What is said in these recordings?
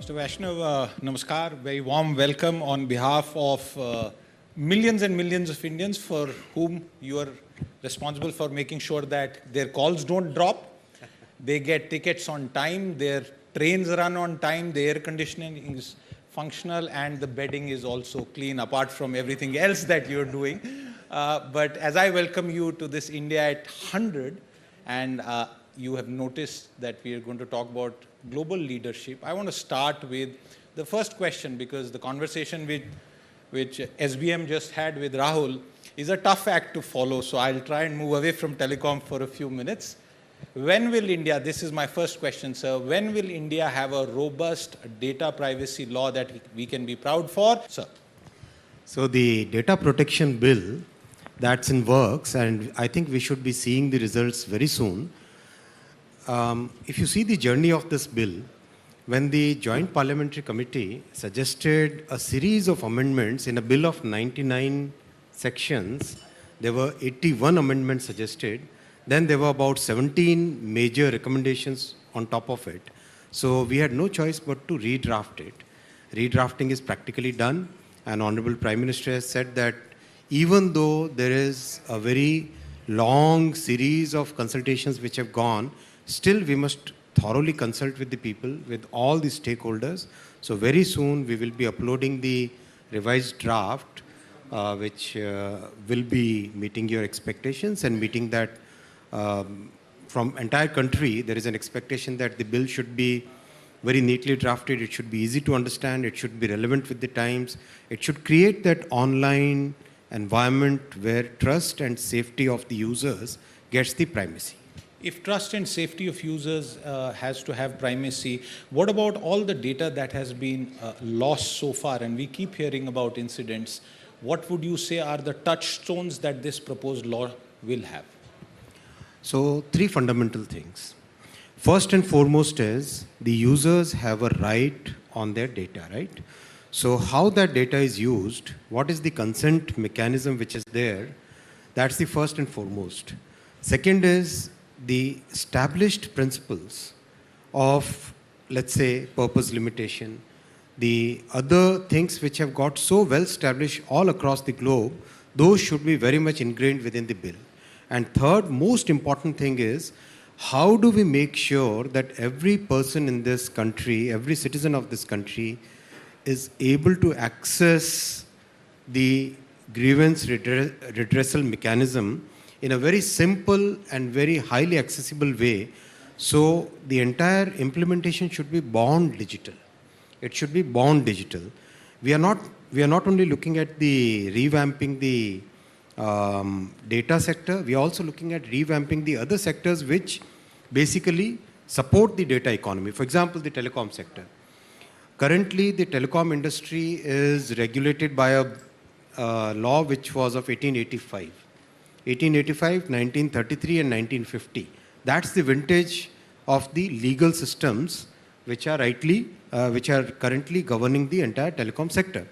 Mr. Vaishnav, namaskar, very warm welcome on behalf of millions and millions of Indians for whom you are responsible for making sure that their calls don't drop, they get tickets on time, their trains run on time, the air conditioning is functional and the bedding is also clean apart from everything else that you're doing. But as I welcome you to this India at 100 and you have noticed that we are going to talk about global leadership. I want to start with the first question because the conversation which SBM just had with Rahul is a tough act to follow. So I'll try and move away from telecom for a few minutes. When will India, this is my first question, sir, when will India have a robust data privacy law that we can be proud for? Sir. So the data protection bill that's in works, and I think we should be seeing the results very soon. If you see the journey of this bill, when the Joint Parliamentary Committee suggested a series of amendments in a bill of 99 sections, there were 81 amendments suggested. Then there were about 17 major recommendations on top of it. So we had no choice but to redraft it. Redrafting is practically done, and Honorable Prime Minister has said that even though there is a very long series of consultations which have gone, still we must thoroughly consult with the people, with all the stakeholders. So very soon we will be uploading the revised draft, which will be meeting your expectations and meeting that from entire country. There is an expectation that the bill should be very neatly drafted. It should be easy to understand. It should be relevant with the times. It should create that online environment where trust and safety of the users gets the primacy. If trust and safety of users has to have primacy, what about all the data that has been lost so far? And we keep hearing about incidents. What would you say are the touchstones that this proposed law will have? So, three fundamental things. First and foremost is the users have a right on their data, right? So, how that data is used, what is the consent mechanism which is there, that's the first and foremost. Second is the established principles of, let's say, purpose limitation, the other things which have got so well established all across the globe, those should be very much ingrained within the bill. And third, most important thing is, how do we make sure that every person in this country, every citizen of this country is able to access the grievance redressal mechanism in a very simple and very highly accessible way. So the entire implementation should be born digital. It should be born digital. We are not only looking at the revamping the data sector, we are also looking at revamping the other sectors which basically support the data economy. For example, the telecom sector. Currently, the telecom industry is regulated by a law which was of 1885. 1885, 1933 and 1950. That's the vintage of the legal systems which are currently governing the entire telecom sector.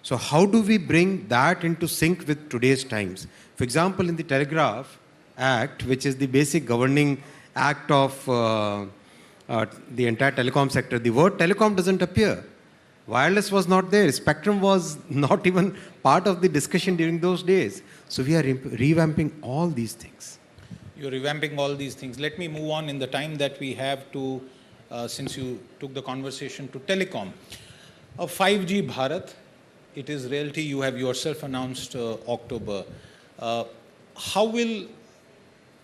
So how do we bring that into sync with today's times? For example, in the Telegraph Act, which is the basic governing act of the entire telecom sector, the word telecom doesn't appear. Wireless was not there. Spectrum was not even part of the discussion during those days. So we are revamping all these things. You're revamping all these things. Let me move on in the time that we have to, since you took the conversation to telecom. 5G Bharat, it is reality. You have yourself announced October. How will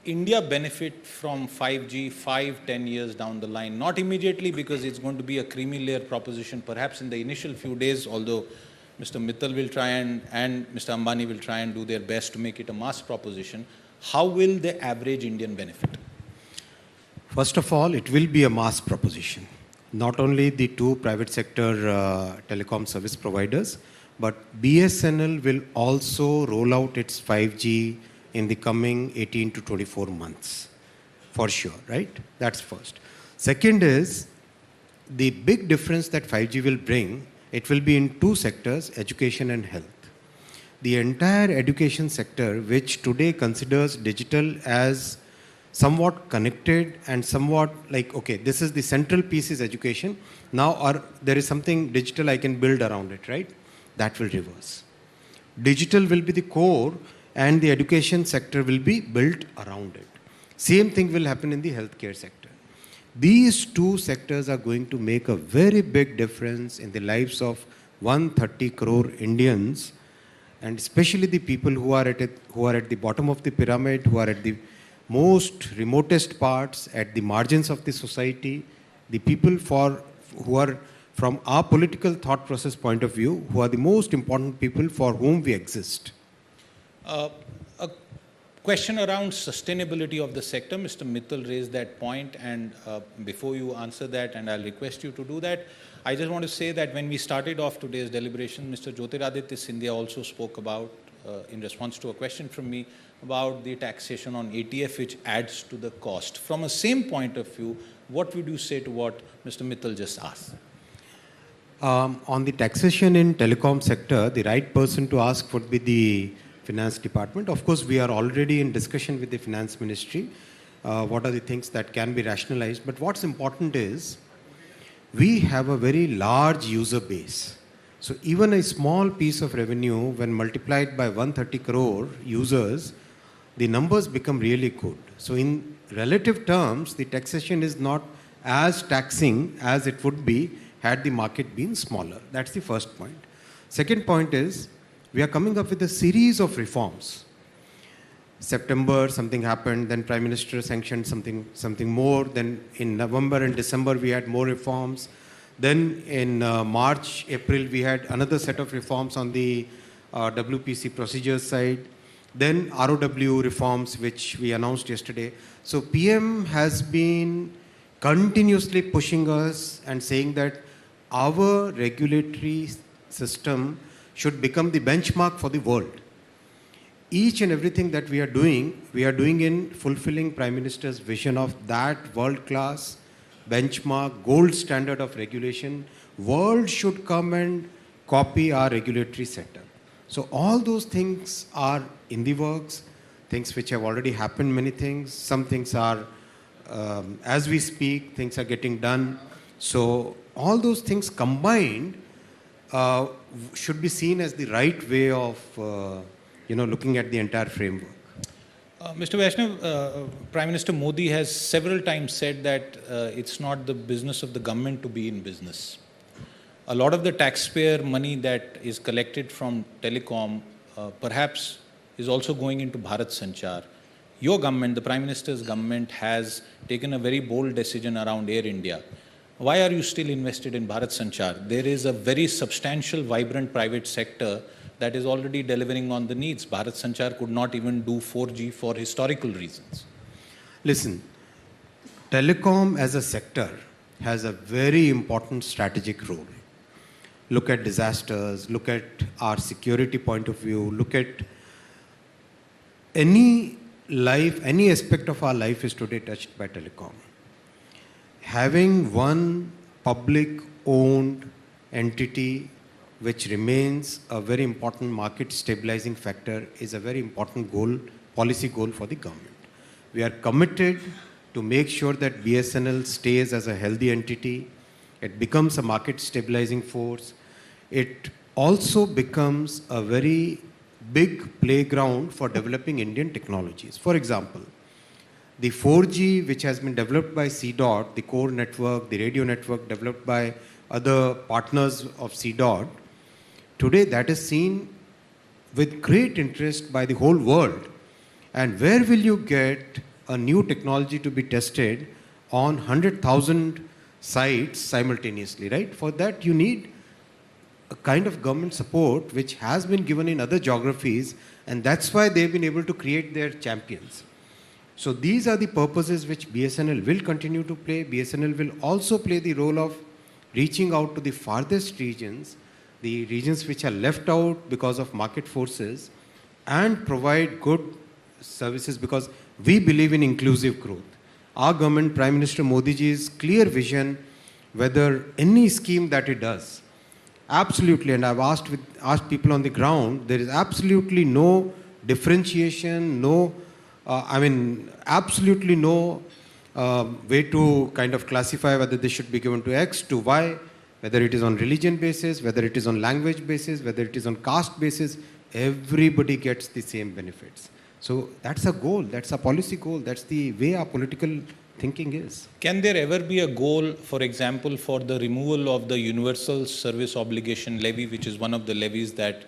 India benefit from 5G 5-10 years down the line? Not immediately because it's going to be a creamy layer proposition, perhaps in the initial few days, although Mr. Mittal will try and Mr. Ambani will try and do their best to make it a mass proposition. How will the average Indian benefit? First of all, it will be a mass proposition. Not only the two private sector telecom service providers, but BSNL will also roll out its 5G in the coming 18 to 24 months, for sure, right? That's first. Second is, the big difference that 5G will bring, it will be in two sectors, education and health. The entire education sector, which today considers digital as somewhat connected and somewhat like, okay, this is the central piece is education. Now there is something digital I can build around it, right? That will reverse. Digital will be the core and the education sector will be built around it. Same thing will happen in the healthcare sector. These two sectors are going to make a very big difference in the lives of 130 crore Indians, and especially the people who are at the bottom of the pyramid, who are at the most remotest parts, at the margins of the society, the people who are from our political thought process point of view, who are the most important people for whom we exist. A question around sustainability of the sector. Mr. Mittal raised that point, and before you answer that, and I'll request you to do that, I just want to say that when we started off today's deliberation, Mr. Jyotiraditya Scindia also spoke about, in response to a question from me, about the taxation on ATF, which adds to the cost. From a same point of view, what would you say to what Mr. Mittal just asked? On the taxation in telecom sector, the right person to ask would be the finance department. Of course, we are already in discussion with the finance ministry. What are the things that can be rationalized? But what's important is we have a very large user base. So even a small piece of revenue, when multiplied by 130 crore users, the numbers become really good. So in relative terms, the taxation is not as taxing as it would be had the market been smaller. That's the first point. Second point is, we are coming up with a series of reforms. September, something happened, then Prime Minister sanctioned something more, then in November and December we had more reforms. Then in March, April, we had another set of reforms on the WPC procedures side. Then ROW reforms, which we announced yesterday. So PM has been continuously pushing us and saying that our regulatory system should become the benchmark for the world. Each and everything that we are doing in fulfilling Prime Minister's vision of that world-class benchmark, gold standard of regulation. World should come and copy our regulatory setup. So all those things are in the works, things which have already happened, many things. Some things are, as we speak, things are getting done. So all those things combined should be seen as the right way of looking at the entire framework. Mr. Vaishnav, Prime Minister Modi has several times said that it's not the business of the government to be in business. A lot of the taxpayer money that is collected from telecom perhaps is also going into Bharat Sanchar. Your government, the Prime Minister's government, has taken a very bold decision around Air India. Why are you still invested in Bharat Sanchar? There is a very substantial, vibrant private sector that is already delivering on the needs. Bharat Sanchar could not even do 4G for historical reasons. Listen, telecom as a sector has a very important strategic role. Look at disasters, look at our security point of view, look at any life, any aspect of our life is today touched by telecom. Having one public-owned entity which remains a very important market stabilizing factor is a very important goal, policy goal for the government. We are committed to make sure that BSNL stays as a healthy entity. It becomes a market stabilizing force. It also becomes a very big playground for developing Indian technologies. For example, the 4G, which has been developed by CDOT, the core network, the radio network developed by other partners of CDOT, today that is seen with great interest by the whole world. And where will you get a new technology to be tested on 100,000 sites simultaneously, right? For that you need a kind of government support which has been given in other geographies, and that's why they've been able to create their champions. So these are the purposes which BSNL will continue to play. BSNL will also play the role of reaching out to the farthest regions, the regions which are left out because of market forces, and provide good services, because we believe in inclusive growth. Our government, Prime Minister Modi ji's clear vision, whether any scheme that it does, absolutely, and I've asked people on the ground, there is absolutely no differentiation, no I mean, absolutely no way to kind of classify whether this should be given to X, to Y, whether it is on religion basis, whether it is on language basis, whether it is on caste basis. Everybody gets the same benefits. So that's a goal, that's a policy goal, that's the way our political thinking is. Can there ever be a goal, for example, for the removal of the universal service obligation levy, which is one of the levies that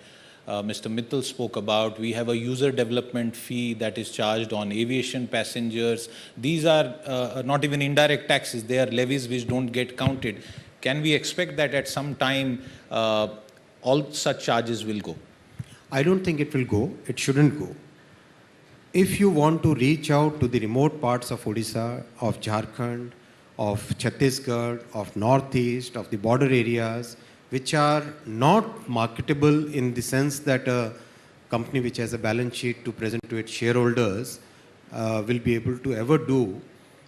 Mr. Mittal spoke about? We have a user development fee that is charged on aviation passengers. These are not even indirect taxes, they are levies which don't get counted. Can we expect that at some time all such charges will go? I don't think it will go, it shouldn't go. If you want to reach out to the remote parts of Odisha, of Jharkhand, of Chhattisgarh, of Northeast, of the border areas, which are not marketable in the sense that a company which has a balance sheet to present to its shareholders will be able to ever do,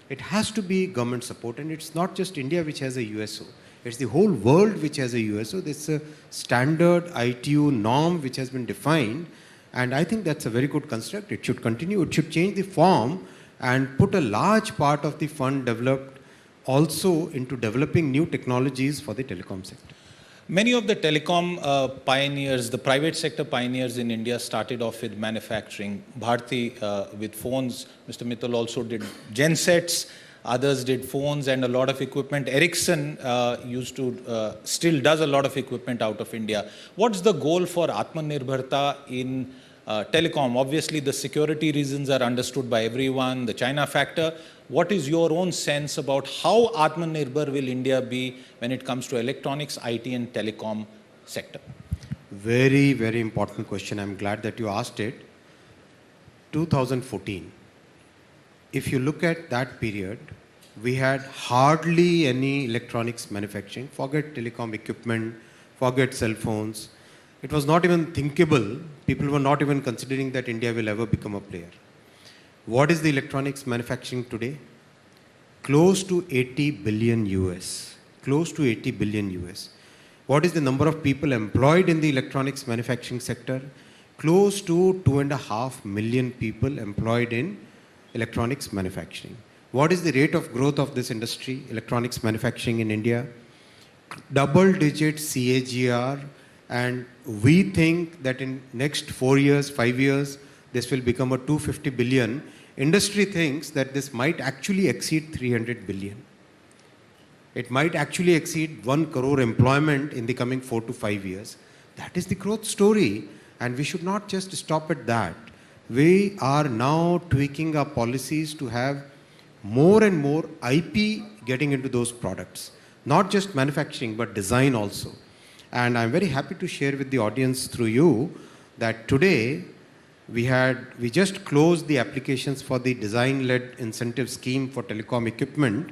it has to be government support. And it's not just India which has a USO. It's the whole world which has a USO. There's a standard ITU norm which has been defined. And I think that's a very good construct. It should continue. It should change the form and put a large part of the fund developed also into developing new technologies for the telecom sector. Many of the telecom pioneers, the private sector pioneers in India started off with manufacturing. Bharti with phones, Mr. Mittal also did gensets, others did phones and a lot of equipment. Ericsson still does a lot of equipment out of India. What's the goal for Atmanirbharta in telecom? Obviously, the security reasons are understood by everyone, the China factor. What is your own sense about how Atmanirbhar will India be when it comes to electronics, IT and telecom sector? Very, very important question. I'm glad that you asked it. 2014. If you look at that period, we had hardly any electronics manufacturing. Forget telecom equipment, forget cell phones. It was not even thinkable. People were not even considering that India will ever become a player. What is the electronics manufacturing today? Close to 80 billion US. Close to 80 billion US. What is the number of people employed in the electronics manufacturing sector? Close to 2.5 million people employed in electronics manufacturing. What is the rate of growth of this industry, electronics manufacturing in India? Double-digit CAGR, and we think that in next 4 years, 5 years, this will become a 250 billion. Industry thinks that this might actually exceed 300 billion. It might actually exceed 1 crore employment in the coming 4 to 5 years. That is the growth story, and we should not just stop at that. We are now tweaking our policies to have more and more IP getting into those products. Not just manufacturing, but design also. And I'm very happy to share with the audience through you that today we just closed the applications for the design-led incentive scheme for telecom equipment.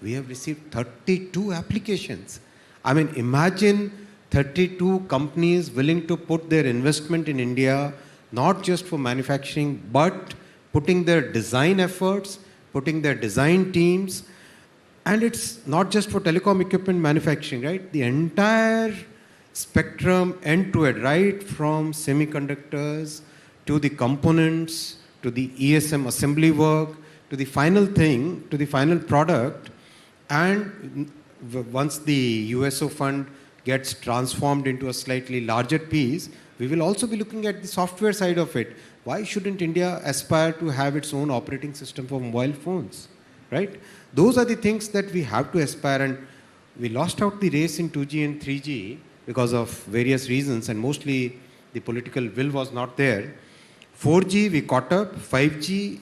We have received 32 applications. I mean, imagine 32 companies willing to put their investment in India, not just for manufacturing, but putting their design efforts, putting their design teams. And it's not just for telecom equipment manufacturing, right? The entire spectrum end to end, right from semiconductors to the components, to the ESM assembly work, to the final thing, to the final product. And once the USO fund gets transformed into a slightly larger piece, we will also be looking at the software side of it. Why shouldn't India aspire to have its own operating system for mobile phones, right? Those are the things that we have to aspire, and we lost out the race in 2G and 3G because of various reasons, and mostly the political will was not there. 4G, we caught up. 5G,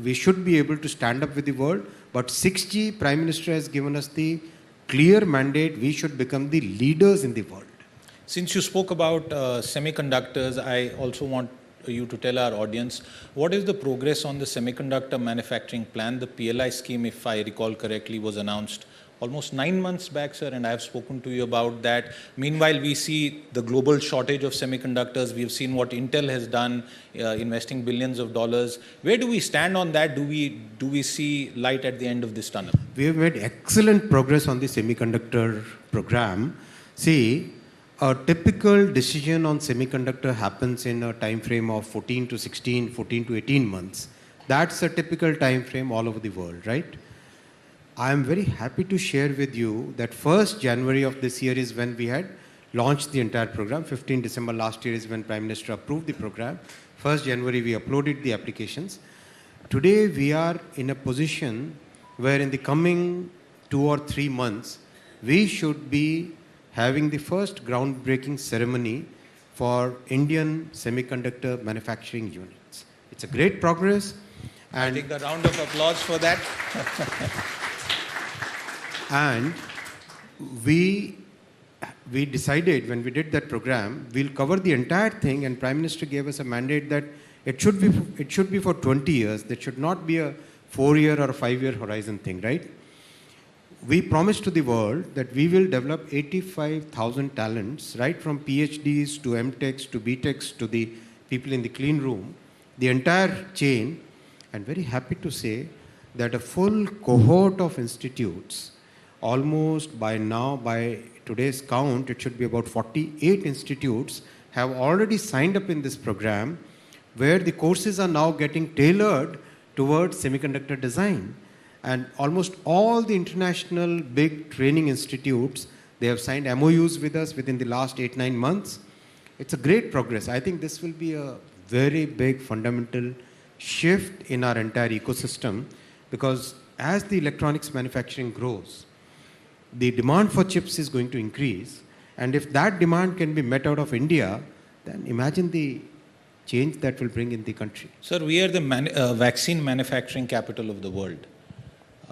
we should be able to stand up with the world. But 6G, Prime Minister has given us the clear mandate. We should become the leaders in the world. Since you spoke about semiconductors, I also want you to tell our audience, what is the progress on the semiconductor manufacturing plan? The PLI scheme, if I recall correctly, was announced almost 9 months back, sir, and I have spoken to you about that. Meanwhile, we see the global shortage of semiconductors. We've seen what Intel has done, investing billions of dollars. Where do we stand on that? Do we see light at the end of this tunnel? We have made excellent progress on the semiconductor program. See, a typical decision on semiconductor happens in a time frame of 14 to 16, 14 to 18 months. That's a typical time frame all over the world, right? I am very happy to share with you that 1st January of this year is when we had launched the entire program. 15 December last year is when Prime Minister approved the program. 1st January we uploaded the applications. Today we are in a position where in the coming 2 or 3 months, we should be having the first groundbreaking ceremony for Indian semiconductor manufacturing units. It's a great progress. And I take a round of applause for that. And we decided when we did that program, we'll cover the entire thing, and Prime Minister gave us a mandate that it should be for 20 years. That should not be a 4-year or a 5-year horizon thing, right? We promised to the world that we will develop 85,000 talents, right from PhDs to MTechs to BTechs to the people in the clean room, the entire chain. And very happy to say that a full cohort of institutes, almost by now, by today's count, it should be about 48 institutes have already signed up in this program, where the courses are now getting tailored towards semiconductor design. And almost all the international big training institutes, they have signed MOUs with us within the last 8-9 months. It's a great progress. I think this will be a very big fundamental shift in our entire ecosystem, because as the electronics manufacturing grows, the demand for chips is going to increase. And if that demand can be met out of India, then imagine the change that will bring in the country. Sir, we are the vaccine manufacturing capital of the world.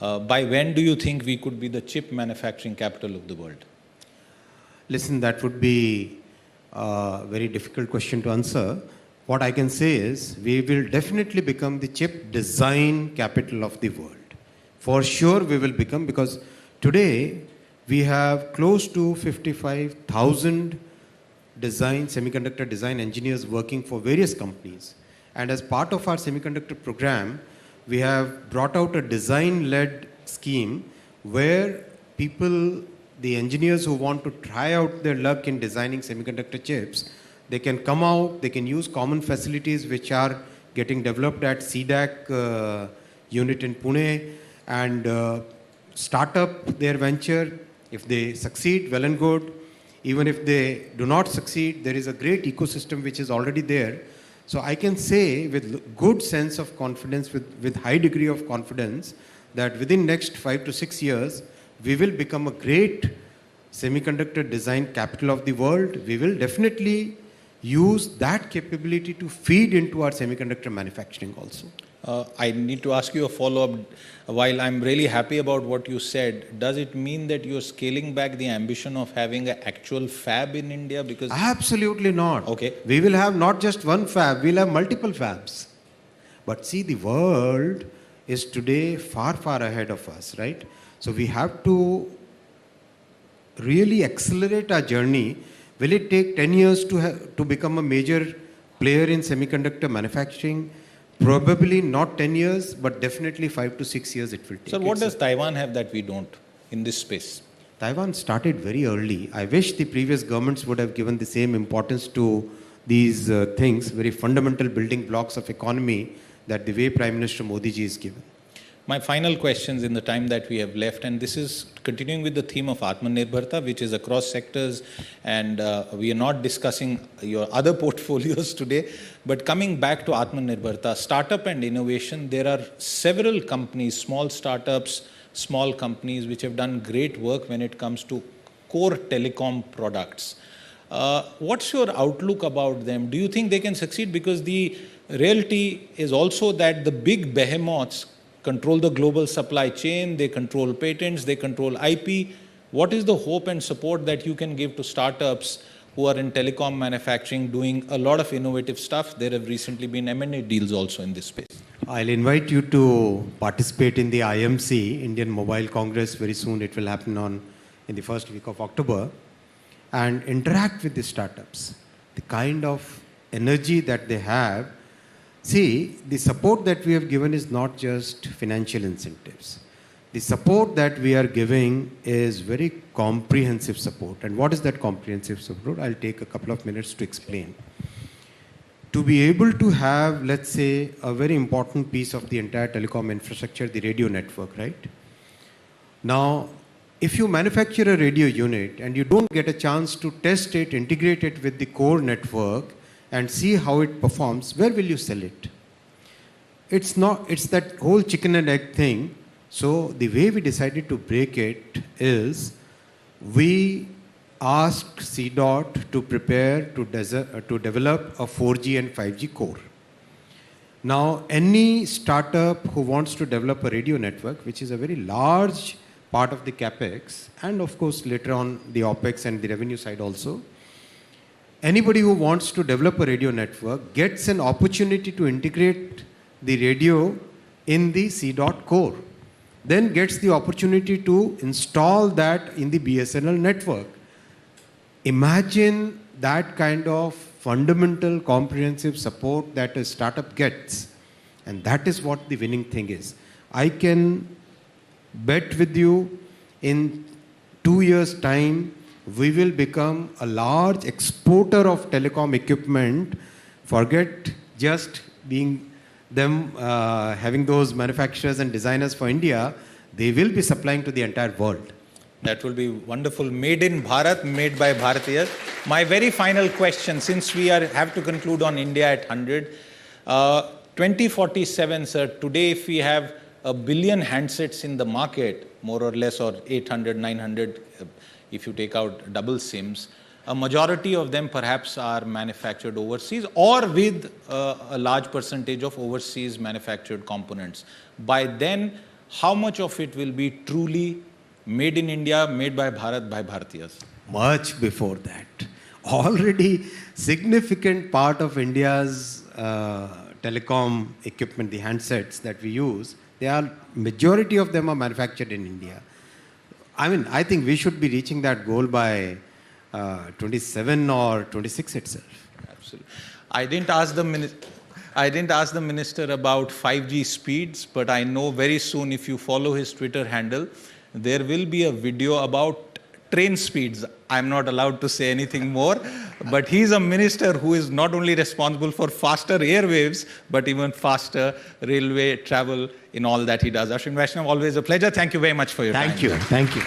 By when do you think we could be the chip manufacturing capital of the world? Listen, that would be a very difficult question to answer. What I can say is we will definitely become the chip design capital of the world. For sure we will become, because today we have close to 55,000 semiconductor design engineers working for various companies. And as part of our semiconductor program, we have brought out a design-led scheme where people, the engineers who want to try out their luck in designing semiconductor chips, they can come out, they can use common facilities which are getting developed at CDAC unit in Pune, and start up their venture. If they succeed, well and good. Even if they do not succeed, there is a great ecosystem which is already there. So I can say with good sense of confidence, with high degree of confidence, that within next 5 to 6 years, we will become a great semiconductor design capital of the world. We will definitely use that capability to feed into our semiconductor manufacturing also. I need to ask you a follow-up. While I'm really happy about what you said, does it mean that you're scaling back the ambition of having an actual fab in India? Because absolutely not. Okay. We will have not just one fab, we'll have multiple fabs. But see, the world is today far, far ahead of us, right? So we have to really accelerate our journey. Will it take 10 years to become a major player in semiconductor manufacturing? Probably not 10 years, but definitely 5 to 6 years it will take. Sir, what does Taiwan have that we don't in this space? Taiwan started very early. I wish the previous governments would have given the same importance to these things, very fundamental building blocks of economy, that the way Prime Minister Modi ji is given. My final questions in the time that we have left, and this is continuing with the theme of Atmanirbharta, which is across sectors, and we are not discussing your other portfolios today, but coming back to Atmanirbharta, startup and innovation, there are several companies, small startups, small companies, which have done great work when it comes to core telecom products. What's your outlook about them? Do you think they can succeed? Because the reality is also that the big behemoths control the global supply chain, they control patents, they control IP. What is the hope and support that you can give to startups who are in telecom manufacturing doing a lot of innovative stuff? There have recently been M&A deals also in this space. I'll invite you to participate in the IMC, Indian Mobile Congress, very soon. It will happen in the first week of October, and interact with the startups. The kind of energy that they have. See, the support that we have given is not just financial incentives. The support that we are giving is very comprehensive support. And what is that comprehensive support? I'll take a couple of minutes to explain. To be able to have, let's say, a very important piece of the entire telecom infrastructure, the radio network, right? Now, if you manufacture a radio unit and you don't get a chance to test it, integrate it with the core network and see how it performs, where will you sell it? It's that whole chicken and egg thing. So the way we decided to break it is we asked CDOT to prepare to develop a 4G and 5G core. Now, any startup who wants to develop a radio network, which is a very large part of the capex, and of course later on the opex and the revenue side also, anybody who wants to develop a radio network gets an opportunity to integrate the radio in the CDOT core, then gets the opportunity to install that in the BSNL network. Imagine that kind of fundamental comprehensive support that a startup gets, and that is what the winning thing is. I can bet with you in 2 years' time we will become a large exporter of telecom equipment. Forget just being them having those manufacturers and designers for India, they will be supplying to the entire world. That will be wonderful. Made in Bharat, made by Bharatiyas. My very final question, since we have to conclude on India at 100, 2047, sir, today if we have 1 billion handsets in the market, more or less, or 800, 900, if you take out double SIMs, a majority of them perhaps are manufactured overseas or with a large percentage of overseas manufactured components. By then, how much of it will be truly made in India, made by Bharat, by Bharatiyas? Much before that. Already significant part of India's telecom equipment, the handsets that we use, majority of them are manufactured in India. I mean, I think we should be reaching that goal by 27 or 26 itself. Absolutely. I didn't ask the minister about 5G speeds, but I know very soon if you follow his Twitter handle, there will be a video about train speeds. I'm not allowed to say anything more, but he's a minister who is not only responsible for faster airwaves, but even faster railway travel in all that he does. Ashwin Vaishnav, always a pleasure. Thank you very much for your time. Thank you. Thank you.